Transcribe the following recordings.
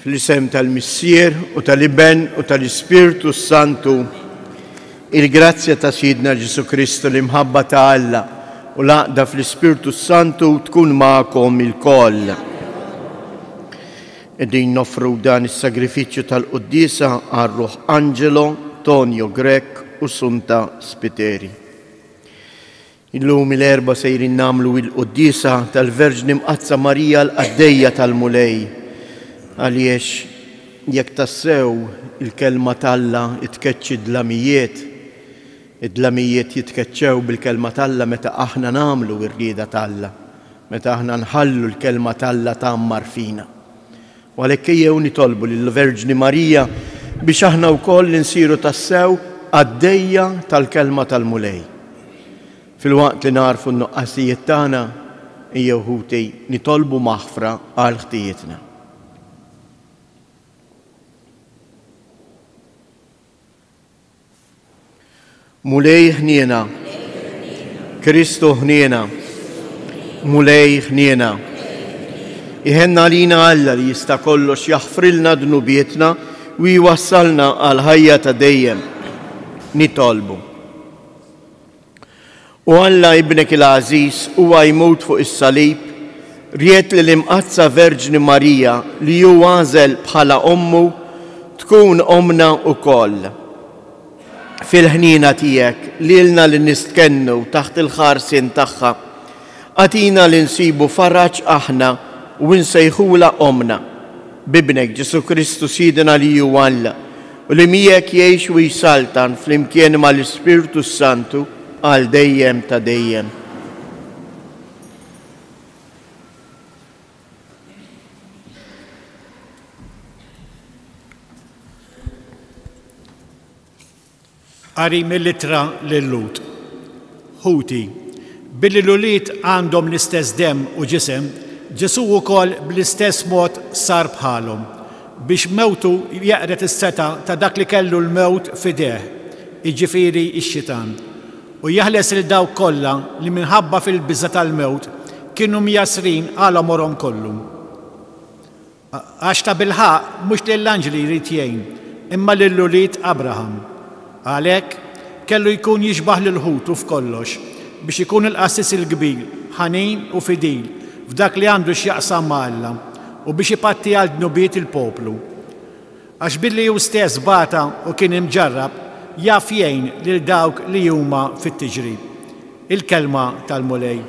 Fl-isem tal-Missier u tal-Iben u tal-Ispirtu Santu, il-grazzja ta' Sidna Ġesu Kristu l-imħabba ta' Alla u l-għaqda fl-Ispirtu Santu tkun ma'kom il-koll. Din nofru dan is-sagrifiċċju tal-Qudiesa għar-Ruħ Angelo, Tonio Grek u Sunta Spiteri. Illum il-erba sejrin namlu il-Qudiesa tal-Verġni Mqazza Marija l-Qaddejja tal-Mulej. Għaliex jekk tassew il-kelma talla jitkeċċi d-dlamijiet, id-dlamijiet jitkeċċew bil-kelma talla meta aħna namlu ir-rieda talla, meta aħna nħallu l-kelma talla tammar fina. U għalhekk ejjew nitolbu lill-Verġni Marija biex aħna wkoll insiru tassew għaddejja tal-kelma tal-Mulej. Fil-waqt li narfu n-nuqqasijiet tagħna ejjew ħuti nitolbu maħfra għal ħtijietna. Mulej ħniena, Kristu ħniena, Mulej ħniena. Iħenna lina Alla li jista' kollox jaħfrilna dnubietna u jwassalna għal ħajja ta' dejjem. Nitolbu. U Alla ibnek il-Aziz huwa jmut fuq is-salib, ried li l-Imqazza Verġni Marija li hu għażel bħala ommu tkun omna wkoll. Fil-ħnina tiegħek lilna li nistkennu taħt il-ħarsien tagħha, għatina li nsibu faraġġ aħna u nsejħula omna bibnek Ġesu Kristu Sidna li hu Alla u li miegħek jgħix u jsaltan flimkien mal-Ispirtu Santu għal dejjem ta' dejjem. Qari mill-ittra lill-Lut. Ħuti, billi l-ulied għandhom l-istess demm u ġisem, Ġesu wkoll bl-istess mod sar bħalhom biex mewtu jaqret is-seta ta' dak li kellu l-mewt fideh, jiġifieri x-Xitan, u jaħles lil dawk kollha li minħabba fil-biża' tal-mewt kienu mjasrin għal omorhom kollu. Għax ta' bilħaq mhux lill-anġli jrid jgħin, imma lill-ulied Abraham. Għalhekk kellu jkun jixbaħ lil-ħutu f'kollox biex ikun il-qassis il-kbir, ħanin u fidil f'dak li għandu x'jaqsam ma' Alla u biex ipatti għal dnubiet il-poplu. Għax billi hu stess bata u kien imġarrab jaf jgħin lil dawk li huma fit-tiġrib. Il-kelma tal-Mulej.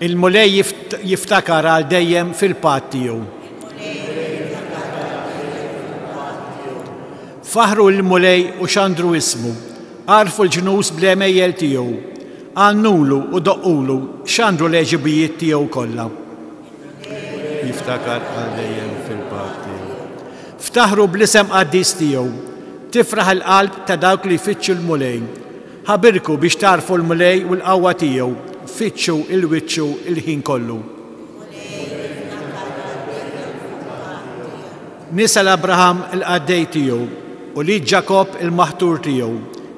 Il-Mulej jiftakar għal dejjem fil-patt tiegħu. Faħru l-Mulej u xandru ismu, għarfu l-ġnus bl-emejjel tiegħu, għannulu u doqqulu xandru l-eġibijiet tiegħu kollha. Jiftakar għal dejjem fil-patt tiegħu. Ftaħru bl-isem qaddis tiegħu, tifraħ il-qalb ta' dawk li jfittxu l-Mulej. Ħabirku biex tarfu l-Mulej u l-qawwa tiegħu, fitxu il-wiċċu il-ħin kollu. Nisal Abraham il-qaddej tiegħu u li Ġakob il-maħtur tiegħu,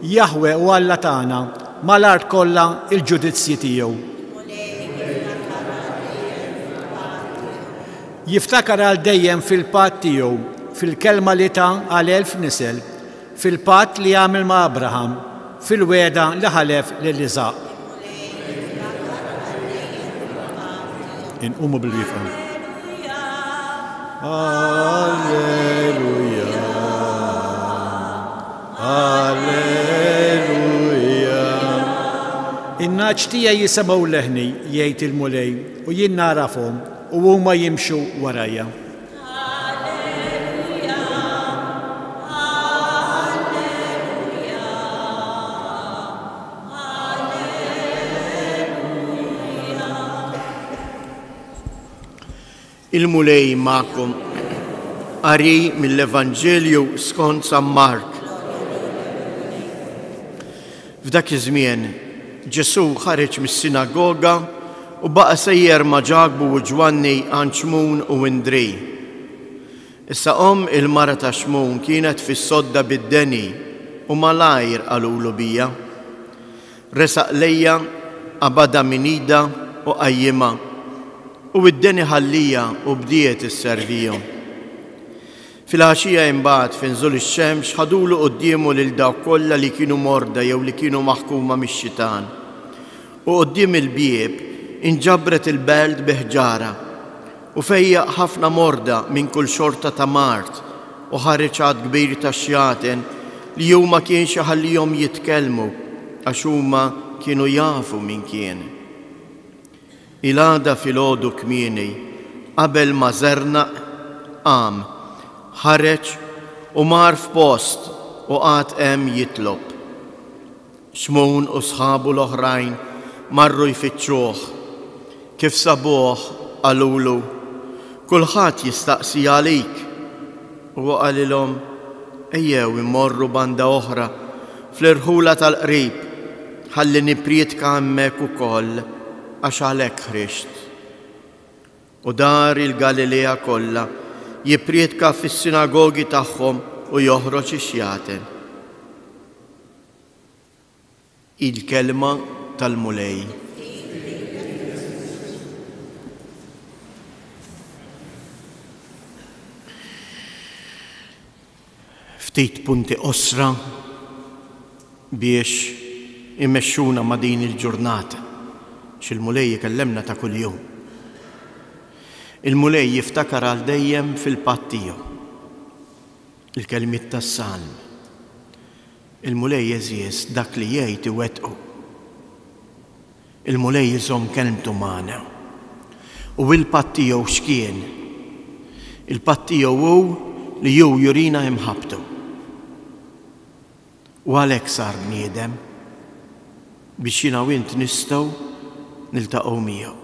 Jahwe u Alla tagħna mal-art kollha il-ġudizzji tiegħu. Jiftakar għal dejjem fil-patt tiegħu, fil-kelma li ta' għal 1000 nisel, fil-patt li għamel ma' Abraham, fil-weda li ħalef lil-Iżaq. Inqumu bil-wifqa. Alleluja. Alleluja. In-naġġ tiegħi jisimgħu leħni jgħid il-Mulej u jien narafhom u huma jimxu warajja. Alleluja. Alleluja. Alleluja. Il-Mulej ma'kom. Qari mill-Evanġelju skont San Mark. F'dak iż-żmien Ġesu ħareġ mis-sinagoga u baqa' sejjer ma' Ġabu u Ġwanni għand Xmun u Indrej. Issa il-mara ta' Xmun kienet fis-sodda bid-deni u malajr qalulu bija. Resaq lejja, qabada minida u qajjima u iddeni ħallija u bdiet isservihom. Fil-għaxija imbagħad finżul ix-xemx ħadulu qudiemu lil dawk kollha li kienu morda jew li kienu maħkuma mix-xitan. U quddiem il-bieb inġabret il-belt biħġara u fejjaq ħafna morda minn kull xorta ta' mart u ħareġ għad kbir ta' xjaten li huma kienx iħallihom jitkellmu għax huma kienu jafu min kien. Il-għada filgħodu kmieni qabel ma żernaq qam, ħareġ u mar f'post u qgħad hemm jitlob. Xmun u sħabu l-oħrajn marru jfittxuh. Kif sabuh qalulu, kulħadd jistaqsi għalik. U qalilhom ejjew immorru banda oħra fl-irħula tal-qrib ħalli nippriedka hemmhekk ukoll għax għalhekk ħriġt. U dar il-Galilea kollha jippriedka fis-sinagogi tagħhom u joħroġ ix-xjaten. Il-kelma tal-mulej. Ftit punti osra biex imexxuna ma' din il-ġurnata x'il-mulej jikellemna ta' kuljum. Il-mulej jiftakar għal dejjem fil-patt tiegħu il-kelmiet tas-salm. Il-mulej jeżies dak li jgħid iwettqu. Il-mulej iżomm kelmtu magħna. U l-patt tiegħu x'kien? Il-patt tiegħu hu li jew jurina imħabbtu. U għalhekk sar bniedem biex jiena u int nistgħu niltaqgħu miegħu.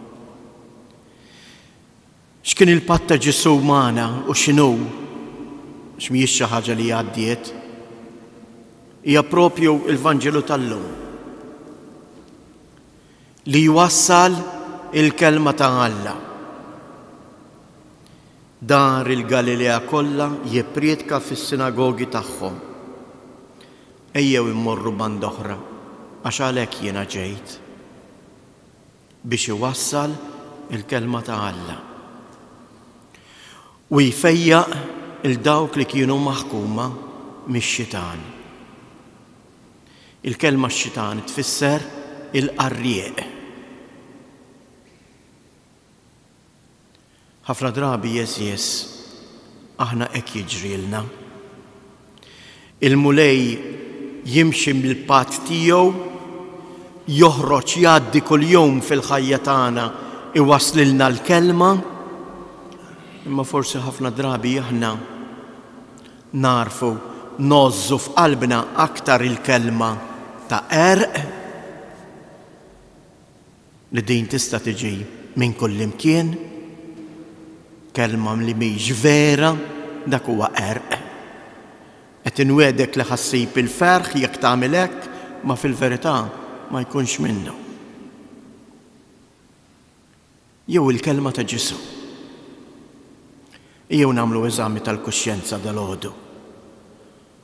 X'kien il-patt ta' Ġesu magħna u x'inhu? X'mhijiex xi ħaġa li għaddiet. Hija proprju l-Vanġelu tal-lum li jwassal il-kelma ta' Alla. Dar il-Galilea kollha jippriedka fis-sinagogi tagħhom. Ejjew immorru banda oħra għax għalhekk jiena ġejt biex iwassal il-kelma ta' Alla. U jfejjaq il-dawk li kienu maħkuma mix-xitan. Il-kelma x-xitan tfisser il-qarrieq. Ħafna drabi jeżies aħna hekk jiġrilna. Il-mulej jimxi mill-patt tiegħu, joħroġ jgħaddi kuljum fil-ħajja tagħna iwasslilna l-kelma, imma forsi ħafna drabi aħna narfu nożżu f'qalbna aktar il-kelma ta' erq li din tista' tiġi minn kull imkien, kelma li mhix vera, dak huwa erq. Qed inwedek li ħassib il-ferħ jekk tagħmel hekk, ma fil-verità ma jkunx minnu. Jew il-kelma ta' Ġesu. Jew nagħmlu eżami tal-kuxjenza dalgħodu.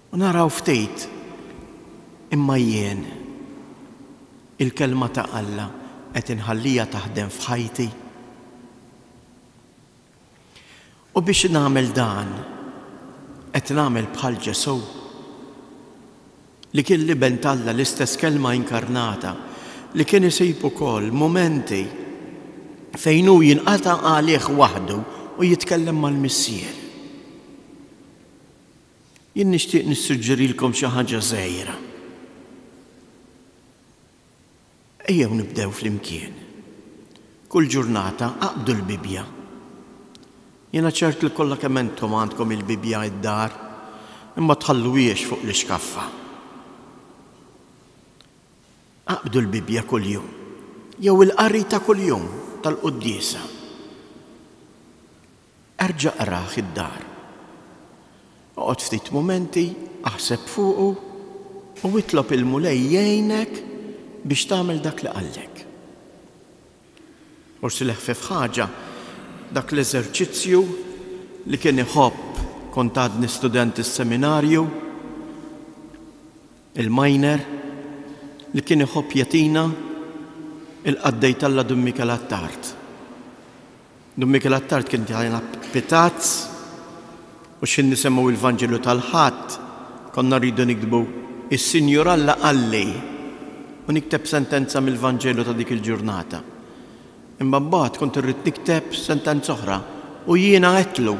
U naraw ftit imma jien il-kelma ta' Alla qed inħallija taħdem f'ħajti. U biex nagħmel dan qed nagħmel bħal Ġesu li kien liben Alla l-istess kelma inkarnata li kien isib ukoll momenti fejn hu jinqata' għalih waħdu u jitkellem mal-Missier. Jien nixtieq nissuġġerilkom xi ħaġa żgħira. Ejjew nibdew flimkien. Kull ġurnata aqbdu l-Bibja. Jiena ċert li kollha kemm intom għandkom il-Bibja id-dar, imma tħalluhiex fuq l-iskaffa. Aqbdu l-Bibja kuljum, jew il-qari ta' kuljum tal-Quddiesa. Erġa' qrah id-dar. Oqgħod ftit momenti, aħseb fuqu u itlob il-mulej jgħinek biex tagħmel dak li qallek. Forsi l-ħfef ħaġa dak l-eżerċizzju li kien iħobb kont għadni student is-seminarju, il-minor li kien iħobb jatina il-qaddej Alla Dummi Kalat Tard. Dummi kell-attart kien tajna pitazz u xin nisemmu il-Vanġelu tal-ħadd, konna rridu nikdbu is-Sinjur Alla qalli u nikteb sentenza mill-Vanġelu ta' dik il-ġurnata. Imma mbagħad kont irrid nikteb sentenza oħra u jiena għetlu.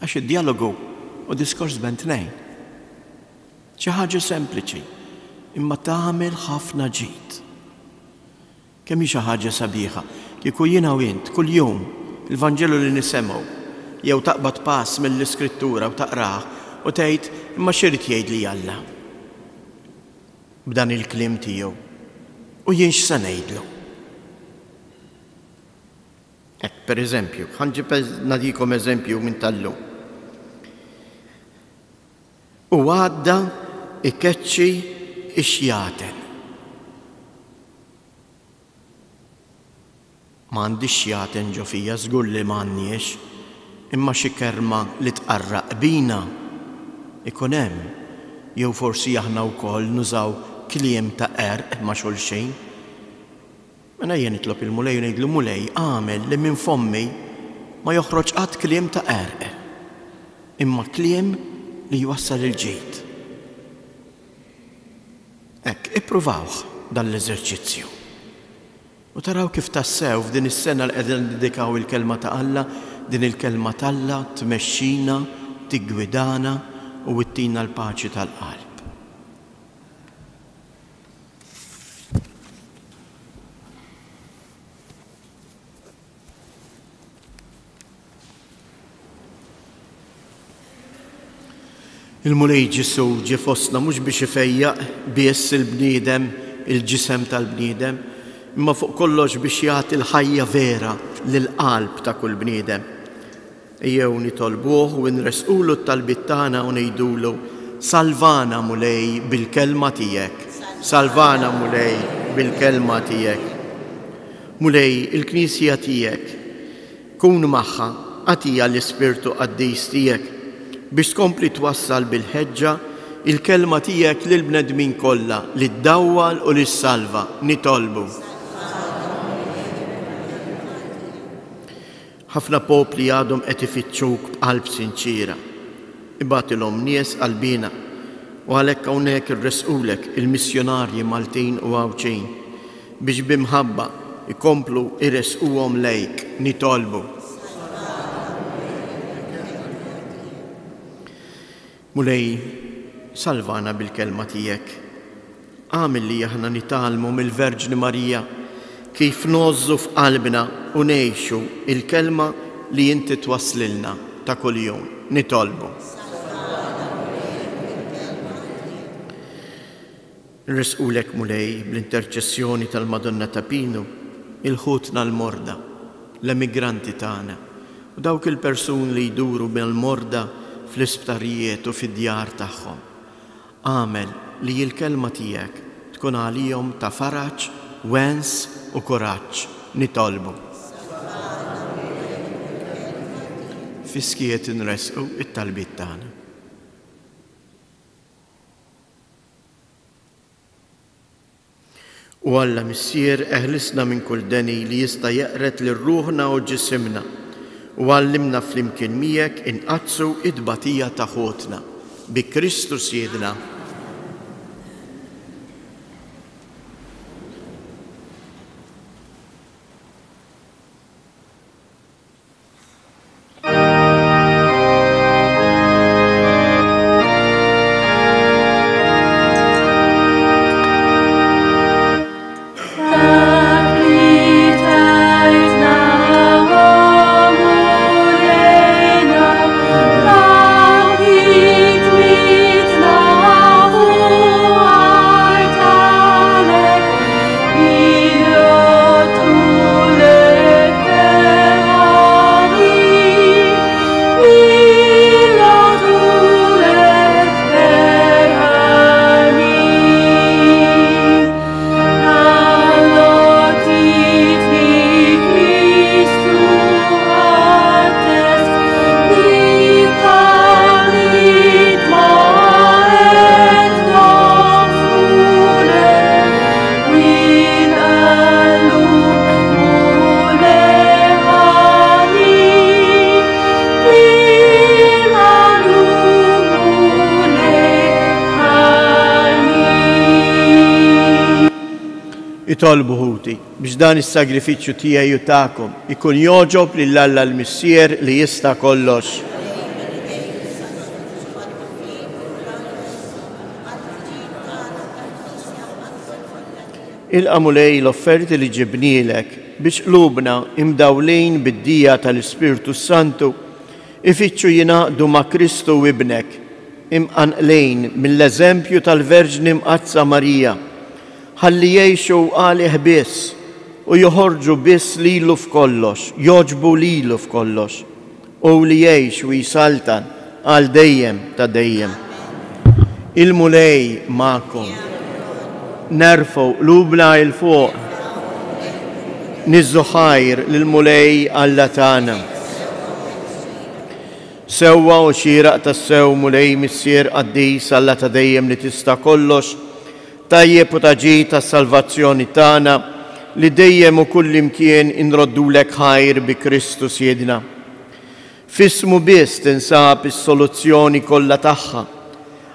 Għax id-dialogu u diskors bentnejn. Xi ħaġa sempliċi, imma tagħmel ħafna ġid. Kemm hi xi ħaġa sabiħa, kieku jiena u int kuljum il-Vanġelu li nisemgħu jew taqbad pass mill-Iskrittura u taqrah u tgħid imma x'irid jgħid li Alla b'dan il-kliem tiegħu u jien x'se ngħidlu. Hekk pereżempju, ħanġib nagħtikom eżempju minn tal-lum. U għadda ikeċċi ix-xjaten. M'għandix xjaten ġo fija, żgur li m'għandniex, imma xi kerma li tqarraq bina ikun hemm, jew forsi aħna wkoll nużaw kliem ta' erq ma' xulxejn. Mela jien nitlob il-mulej u ngħidlu mulej għamel li minn fommi ma joħroġ qatt kliem ta' erq, imma kliem li jwassal il-ġid. Hekk ippruvawh dan l-eżerċizzju. U taraw kif tassew f'din is-sena li qegħdin niddedikaw il-kelma ta' Alla, din il-kelma ta' Alla tmexxina, tiggwidana u ttina l-paċi tal-qalb. Il-mulej ġisu ġie fostna mhux biex ifejjaq biss il-bniedem, il-ġisem tal-bniedem, imma fuq kollox biex jagħti l-ħajja vera lill-qalb ta' kull bniedem. Ejjew nitolbuh u nresqulu t-talbiet tagħna u ngħidulu salvana mulej bil-kelma tiegħek, salvana mulej bil-kelma tiegħek. Mulej il-Knisja tiegħek, kun magħha għatija l-Ispirtu Qaddis tiegħek biex tkompli twassal bil-ħeġġa il-kelma tiegħek lill-bnedmin kollha li ddawwal u li ssalva nitolbu. Ħafna popli għadhom qed ifittxuk b'qalb sinċira. Ibatilhom nies qalbina u għalhekk hawnhekk irresqulek il-missjonarji Maltin u Għawċin biex bimħabba ikomplu irresquhom lejk nitolbu. Mulej, salvana bil-kelma tiegħek. Għamil li aħna nitalmu mill-Verġni Marija kif nożżu f'qalbna u ngħixu il-kelma li inti twasslilna ta' kuljum nitolbu. Nresqulek mulej bl-interċessjoni tal-Madonna ta' Pinu il-ħutna l-morda, l-emigranti tagħna u dawk il-persuni li jduru bil-morda fl-isptarijiet u fid-djar tagħhom. Għamel li l-kelma tiegħek tkun għalihom ta' faraġġ, wens u kuraġġ nitolbu. Fiskiet inresqu it-talbiet tagħna. U Alla missier eħlisna minn kull deni li jista' jeqret lil ruħna u ġisimna u għallimna flimkien miegħek inqazzu id-tbatija ta' ħutna bi Kristus Siedna. Now jitolbu ħuti biex dan is-sagrifiċċju tiegħi u tagħkom ikun joġob lil Alla l-Missier li jista' kollox. Il-qamulej l-offerti li ġibnielek biex qlubna imdawlin bid-dija tal-Ispirtu Santu ifittxu jingħaqdu ma' Kristu u ibnek imqanqlejn mill-eżempju tal-Verġni Mqazza Marija ħalli jgħixu għalih biss u joħorġu biss lilu f'kollox, joġbu lilu f'kollox u li jgħix u jisaltan għal dejjem ta' dejjem. Il-mulej ma'kom. Nerfu qlubna il-fuq. Nizzu ħajr lil-mulej Alla tagħna. Sewwa u xieraq tas-sew mulej missier qaddis Alla ta' dejjem li tista' kollox, tajjeb u taġi tas-salvazzjoni tagħna li dejjem u kull imkien inroddulek ħajr bi Kristu Siedna. Fismu biss tinsab is-soluzzjoni kollha tagħha.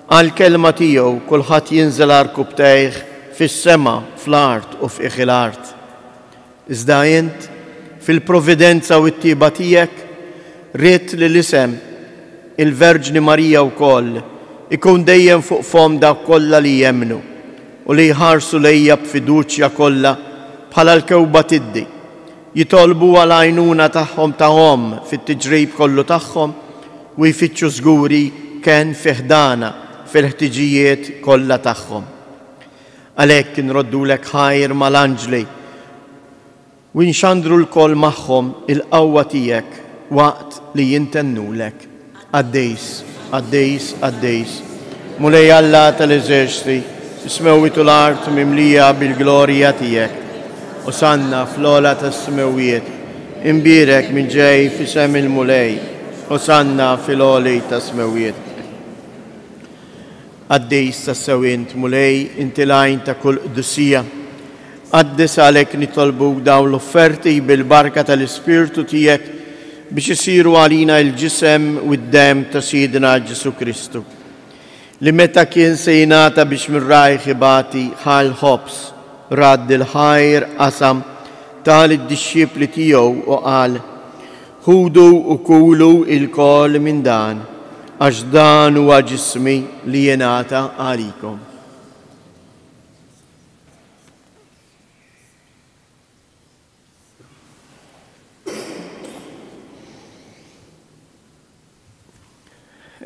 Għall-kelma tiegħu kulħadd jinżel arkub tgħih fis-sema, fl-art u f'qiegħ il-art. Iżda int fil-provvidenza u t-tieba tiegħek ried li l-isem il-Verġni Marija wkoll ikun dejjem fuq fom dak kollha li jemmnu u li jħarsu lejja b'fiduċja kollha bħala l-kewba tiddi, jitolbu għal għajnuna tagħhom fit-tiġrib kollu tagħhom u jfittxu żguri kien fiħdana fil-ħtiġijiet kollha tagħhom. Għalhekk inroddulek ħajr mal-anġli u nxandru l-koll magħhom il-qawwa tiegħek waqt li jintennulek. Għaddejs, għaddejs, għaddejs. Mulej Alla tal-eżerċti, ismewwitu l-art mimlija bil-glorja tiegħek. U sanna fl-ola tas-smewiet, imbirek minn ġej fisem il-mulej, u sanna fil-oli tas-smewiet. Għaddejs tas-sewint mulej inti lajn ta' kull qdusija. Għaddis għalek nitolbu dawn l-offerti bil-barka tal-Ispirtu tiegħek biex isiru għalina il-ġisem u d-dem ta' Sidna Ġesu Kristu. Li meta kien se jingħata biex mir-rajħ ibati ħal ħobs, radd il-ħajr qasam tal-disċipli tiegħu u qal: ħudu u kulu il-kol minn dan, għax dan huwa ġismi li jingħata għalikom.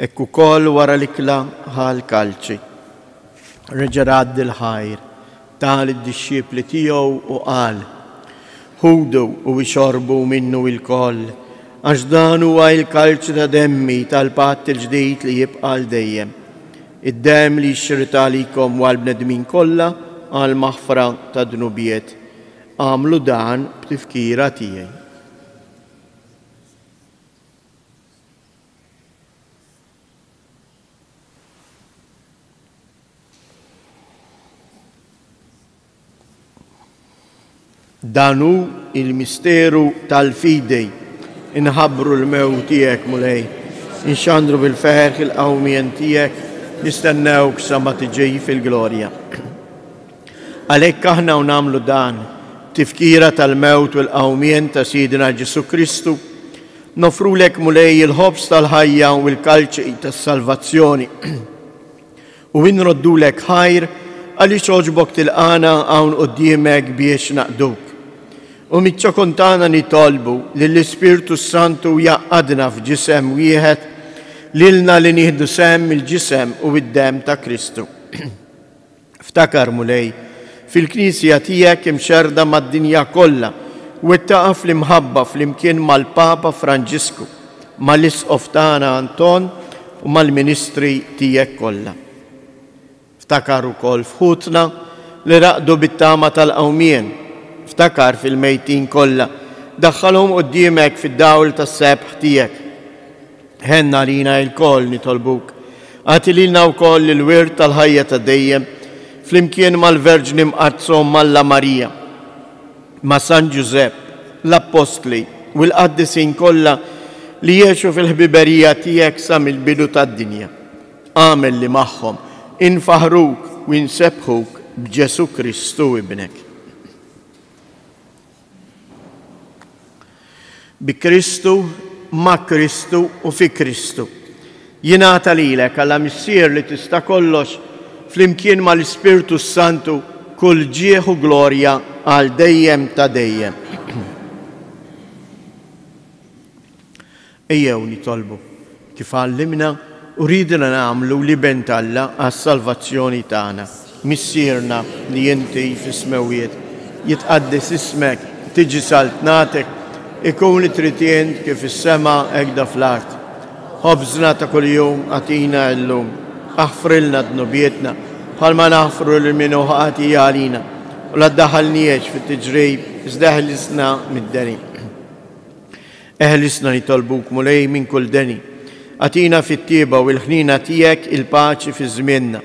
Ekku kol wara l-ikla ħal kalċi. Reġa' radd il-ħajr tal-disċipli tiegħu u qal: ħudu u ixorbu minnu il-koll, għax dan huwa l-kalċi ta' demmi tal-patt il-ġdid li jibqa' l dejjem. Id-dem li jxirrit għalikom għal bnedmin kollha għal maħfra ta' dnubiet. Għamlu dan b'tifkira tiegħi. Danu il-misteru tal-fidej, inħabru l-mew tiegħek mulej, inxandru bil-ferħ il-qawmien tiegħek, nistennewk sa ma tiġi fil-glorja. Għalhekk aħna u nagħmlu dan, tifkira tal-mewt u l-qawmien ta' Sidna Ġesu Kristu, nofrulek mulej il-ħobs tal-ħajja u l-kalċi tas-salvazzjoni u inroddulek ħajr għaliex oġbok tilqana hawn quddiemek biex naqduk. U mitċa kontana nitolbu li l-Ispirtu Santu jaqqadna f'ġisem wieħed lilna li nieħdu sem il-ġisem u id-dem ta' Kristu. Ftakar mulej, fil-Knisja tiegħek imxerda mad-dinja kollha u ttaqaf fl-imħabba fl-imkien mal-Papa Franġisku, mal-Isqof tagħna Anton u mal-Ministri tiegħek kollha. Ftakar ukoll fħutna li raqdu bit-tama tal-qawmien. Ftakar fil-mejtin kollha, daħħalhom quddiemek fid-dawl tas-sebħ tiegħek. Ħenna lina l-koll nitolbuk. Għati lilna wkoll il-wirt tal-ħajja ta' dejjem flimkien mal-Verġni Mqazza Alla Marija, ma' San Giuseppe, l-Apostli u l-qaddisin kollha li jgħixu fil-ħbiberija tiegħek sa mill-bidu tad-dinja. Għamel li magħhom infaħruk u nsebħuk b'Ġesu Kristu ibnek. bi Kristu, ma' Kristu u fi Kristu. Jingħata lilek għalla missier li tista' kollox flimkien mal-Ispirtu Santu kull ġieħ u glorja għal dejjem ta' dejjem. Ejjew nitolbu kif għallimna u ridna nagħmlu li bent Alla għas-salvazzjoni tagħna. Missierna li inti fis-smewiet jitqaddis ismek, tiġi saltnatek, ikun li tritjent kif is-sema hekk fl-art. Ħobżna ta' kuljum għatina llum, aħfrilna dnubietna bħalma naħfru lil min ħati għalina u la ddaħħalniex fit-tiġrib iżda mid-deni. Eħlisna nitolbuk mulej minn kull deni. Għatina fit-tieba u l-ħnina tiegħek il-paċi fi żmienna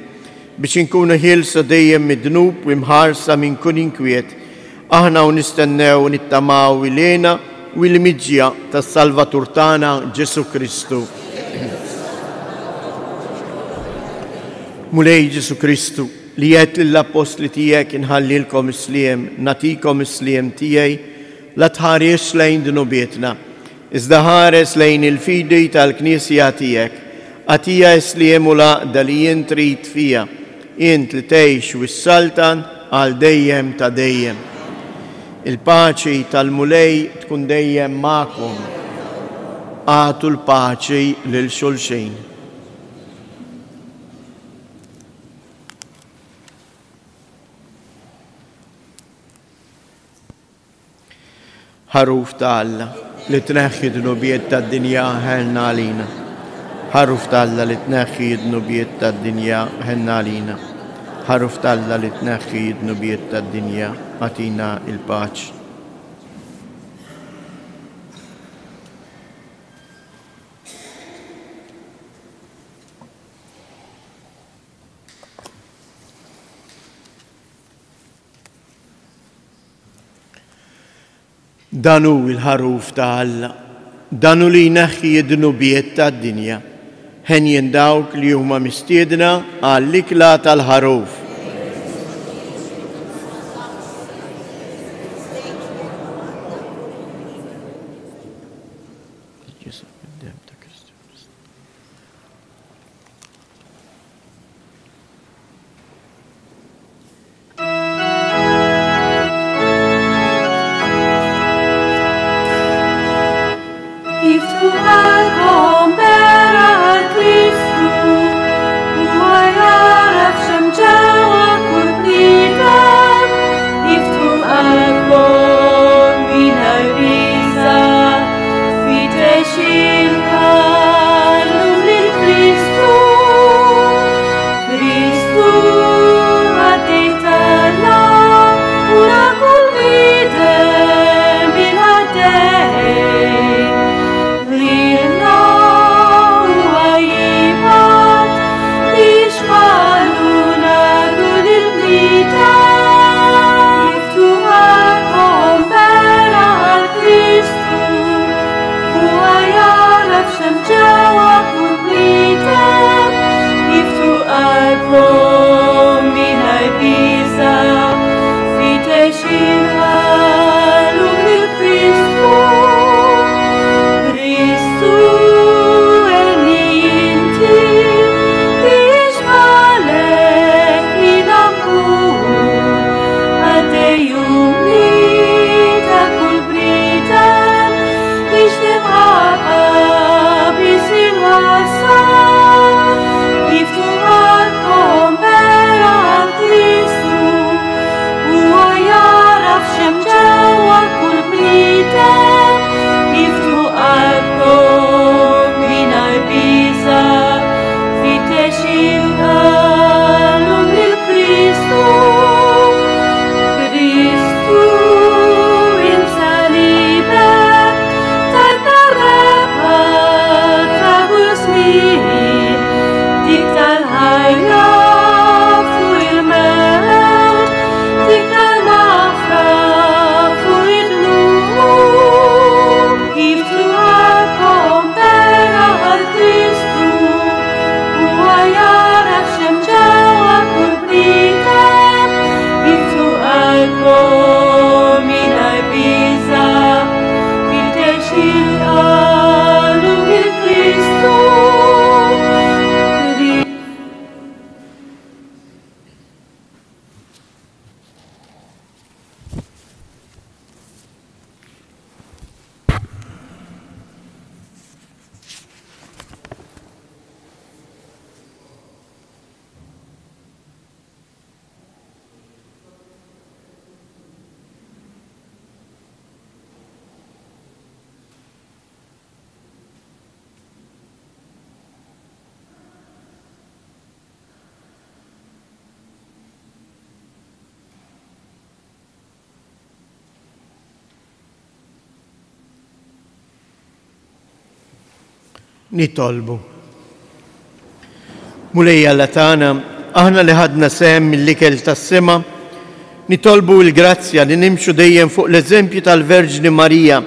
biex inkunu ħilsa dejjem mid-dnub u mħarsa minn kull inkwiet. Aħna u nistennew nittamaw ilena u l-miġja tas-Salvatur tagħna Ġesu Kristu. Mulej Ġesu Kristu li jgħid lill-apostli tiegħek inħallilkom isliem, natikom isliem tiegħi la tħares lejn dnubietna. Iżda ħares lejn il-fidi tal-Knisja tiegħek. Għatija isliem u laqda li jien trid fija, int li tgħix wis-saltan għal dejjem ta' dejjem. Il-paċi tal-mulej tkun dejjem magħkom. Għatu l-paċi lil xulxejn. Ħaruf ta' Alla li tneħħi d-nubiet tad-dinja ħelna għalina. Ħaruf ta' Alla li tneħħi d-nubiet tad-dinja ħelna għalina. Ħaruf ta' Alla li tneħħi d-nubiet tad-dinja għatina il-paċ. Danu il-ħaruf ta' Alla, danu li jneħħi d-nubiet tad-dinja, ħen dawk li huma mistiedna għall-ikla tal-ħaruf. Shilka Nitolbu. Mulejja l-tana, aħna li ħadna sem mill-ikel tas-sema, nitolbu l-grazzja li nimxu dejjem fuq l-eżempju tal-Verġni Marija,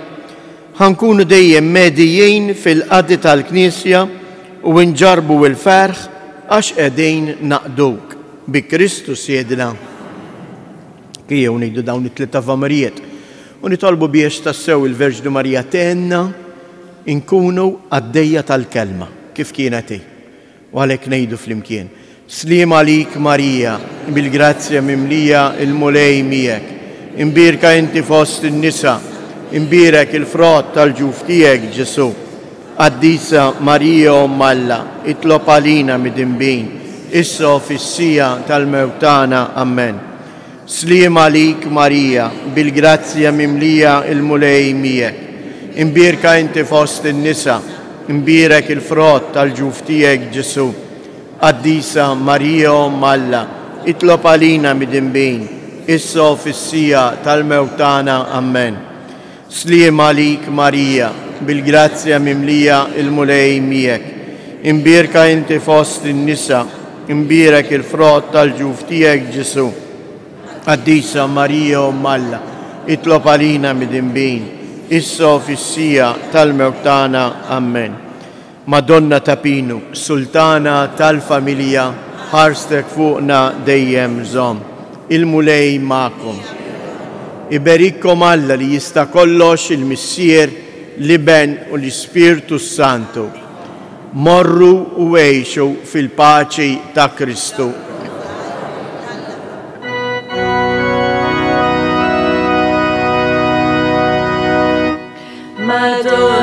ħankunu dejjem medijin fil-qaddi tal-Knisja u nġarbu l-ferħ għax qegħdin naqduk bi Kristus jedna. Kijjew ngħidu dawn it-tliet avamarijiet u nitolbu biex tassew il-Verġni Marija tenna inkunu għaddejja tal-kelma kif kienet hi. U għalhekk ngħidu flimkien. Slim għalik Marija, bil-grazzja mimlija il-mulej miegħek. Imbirka inti fost in-nisa, imbirek il-frott tal-ġuf tiegħek Ġesu. Qaddisa Marija Omm Alla, itlob għalina mid-imbin, issa fis-sija tal-mewtana. Amen. Slim għalik Marija, bil-grazzja mimlija il-mulej miegħek. Imbirka inti fost in-nisa, imbirek il-frott tal-ġuf tiegħek Ġesu. Qaddisa Marija Omm Alla, itlob għalina mid-imbin, issa fis-sija tal-mewtana. Amen. Slim għalik Marija, bil-grazzja mimlija il-mulej miegħek. Imbirka inti fost in-nisa, imbirek il-frott tal-ġuf tiegħek Ġesu. Qaddisa Marija Omm Alla, itlob għalina mid-imbin, issa fis-sija tal-mewtana. Amen. Madonna Tapinu, Sultana tal-familja, ħarstek fuqna dejjem żomm. Il-mulej ma'kom. Iberikkom Alla li jista' kollox, il-Missier, l-Iben u l-Ispirtu Santu. Morru u għejxu fil-paċi ta' Kristu. Madonna